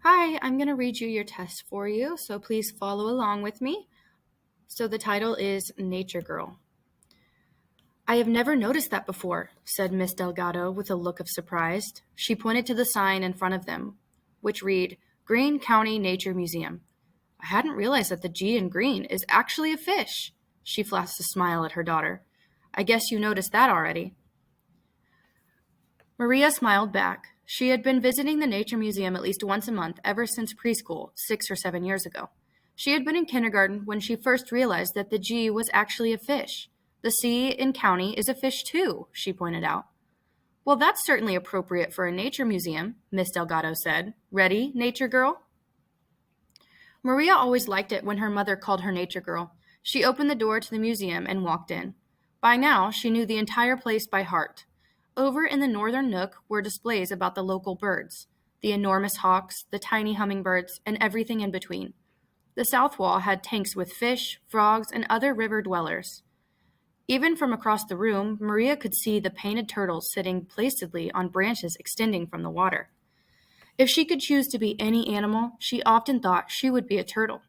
Hi, I'm going to read you your test for you, so please follow along with me. So the title is Nature Girl. I have never noticed that before, said Miss Delgado with a look of surprise. She pointed to the sign in front of them, which read, Greene County Nature Museum. I hadn't realized that the G in green is actually a fish. She flashed a smile at her daughter. I guess you noticed that already. Maria smiled back. She had been visiting the Nature Museum at least once a month ever since preschool, 6 or 7 years ago. She had been in kindergarten when she first realized that the G was actually a fish. The C in county is a fish too, she pointed out. Well, that's certainly appropriate for a nature museum, Miss Delgado said. Ready, nature girl? Maria always liked it when her mother called her nature girl. She opened the door to the museum and walked in. By now, she knew the entire place by heart. Over in the northern nook were displays about the local birds, the enormous hawks, the tiny hummingbirds, and everything in between. The south wall had tanks with fish, frogs, and other river dwellers. Even from across the room, Maria could see the painted turtles sitting placidly on branches extending from the water. If she could choose to be any animal, she often thought she would be a turtle.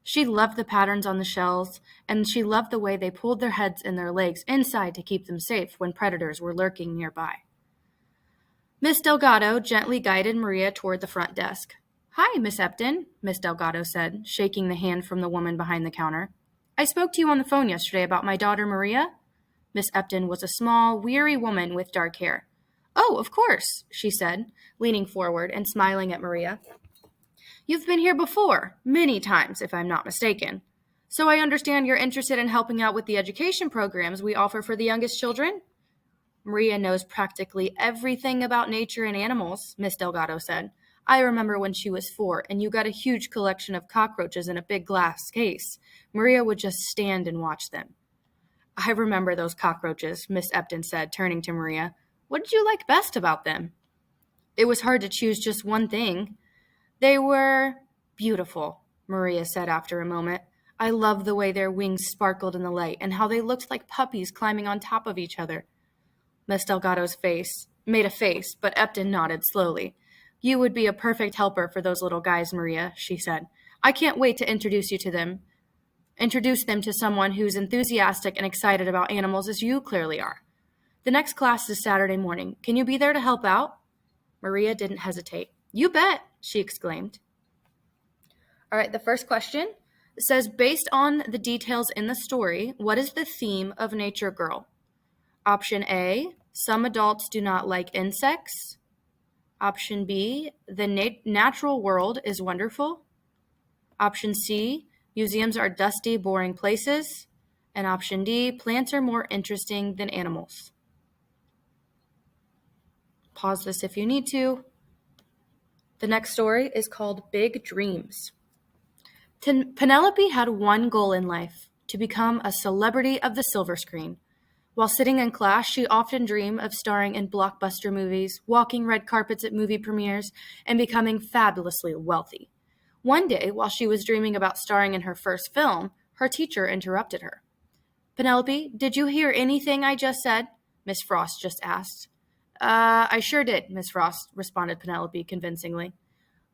She loved the patterns on the shells, and she loved the way they pulled their heads and their legs inside to keep them safe when predators were lurking nearby. Miss Delgado gently guided Maria toward the front desk. Hi, Miss Epton, Miss Delgado said, shaking the hand from the woman behind the counter. I spoke to you on the phone yesterday about my daughter Maria. Miss Epton was a small, weary woman with dark hair. Oh, of course, she said, leaning forward and smiling at Maria. You've been here before, many times, if I'm not mistaken. So I understand you're interested in helping out with the education programs we offer for the youngest children? Maria knows practically everything about nature and animals, Miss Delgado said. I remember when she was 4 and you got a huge collection of cockroaches in a big glass case. Maria would just stand and watch them. I remember those cockroaches, Miss Epton said, turning to Maria. What did you like best about them? It was hard to choose just one thing. They were beautiful, Maria said after a moment. I loved the way their wings sparkled in the light and how they looked like puppies climbing on top of each other. Miss Delgado's face made a face, but Epton nodded slowly. You would be a perfect helper for those little guys, Maria, she said. I can't wait to introduce them to someone who's enthusiastic and excited about animals as you clearly are. The next class is Saturday morning. Can you be there to help out? Maria didn't hesitate. You bet, she exclaimed. All right, the first question says, based on the details in the story, what is the theme of Nature Girl? Option A, some adults do not like insects. Option B, the natural world is wonderful. Option C, museums are dusty, boring places. And option D, plants are more interesting than animals. Pause this if you need to. The next story is called Big Dreams. Penelope had one goal in life, to become a celebrity of the silver screen. While sitting in class, she often dreamed of starring in blockbuster movies, walking red carpets at movie premieres, and becoming fabulously wealthy. One day, while she was dreaming about starring in her first film, her teacher interrupted her. Penelope, did you hear anything I just said? Miss Frost just asked. I sure did, Miss Frost, responded Penelope convincingly.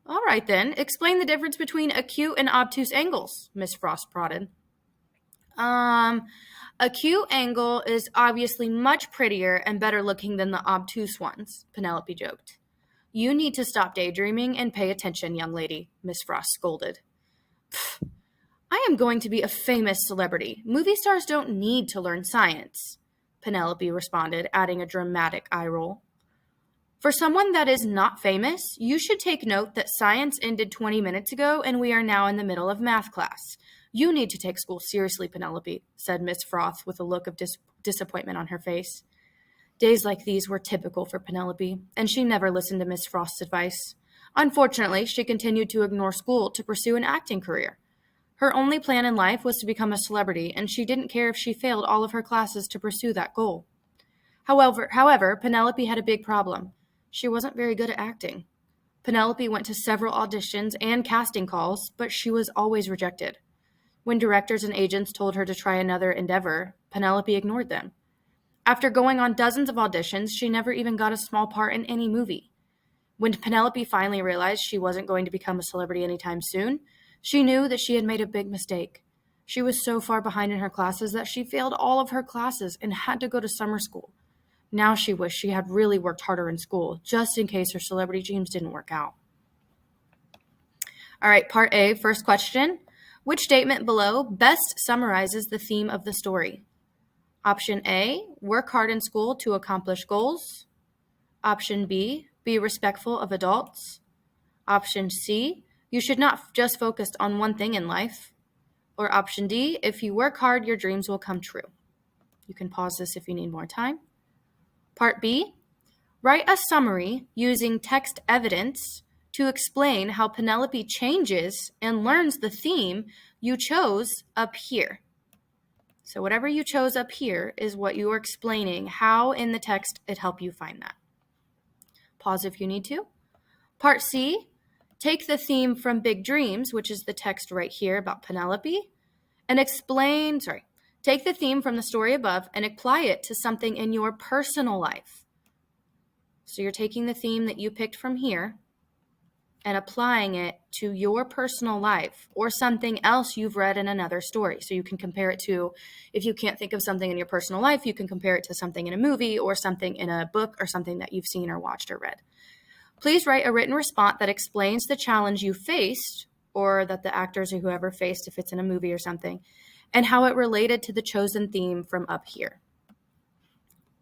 All right, then. Explain the difference between acute and obtuse angles, Miss Frost prodded. Acute angle is obviously much prettier and better looking than the obtuse ones, Penelope joked. You need to stop daydreaming and pay attention, young lady, Miss Frost scolded. Pfft, I am going to be a famous celebrity. Movie stars don't need to learn science, Penelope responded, adding a dramatic eye roll. For someone that is not famous, you should take note that science ended 20 minutes ago and we are now in the middle of math class. You need to take school seriously, Penelope, said Miss Frost with a look of disappointment on her face. Days like these were typical for Penelope, and she never listened to Miss Frost's advice. Unfortunately, she continued to ignore school to pursue an acting career. Her only plan in life was to become a celebrity, and she didn't care if she failed all of her classes to pursue that goal. However, Penelope had a big problem. She wasn't very good at acting. Penelope went to several auditions and casting calls, but she was always rejected. When directors and agents told her to try another endeavor, Penelope ignored them. After going on dozens of auditions, she never even got a small part in any movie. When Penelope finally realized she wasn't going to become a celebrity anytime soon, she knew that she had made a big mistake. She was so far behind in her classes that she failed all of her classes and had to go to summer school. Now she wished she had really worked harder in school, just in case her celebrity dreams didn't work out. All right, part A, first question. Which statement below best summarizes the theme of the story? Option A, work hard in school to accomplish goals. Option B, be respectful of adults. Option C, you should not just focus on one thing in life. Or option D, if you work hard, your dreams will come true. You can pause this if you need more time. Part B, write a summary using text evidence to explain how Penelope changes and learns the theme you chose up here. So whatever you chose up here is what you are explaining, how in the text it helped you find that. Pause if you need to. Part C, take the theme from Big Dreams, which is the text right here about Penelope, and take the theme from the story above and apply it to something in your personal life. So you're taking the theme that you picked from here and applying it to your personal life or something else you've read in another story. So you can compare it to, if you can't think of something in your personal life, you can compare it to something in a movie or something in a book or something that you've seen or watched or read. Please write a written response that explains the challenge you faced, or that the actors or whoever faced if it's in a movie or something, and how it related to the chosen theme from up here.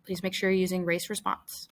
Please make sure you're using race response.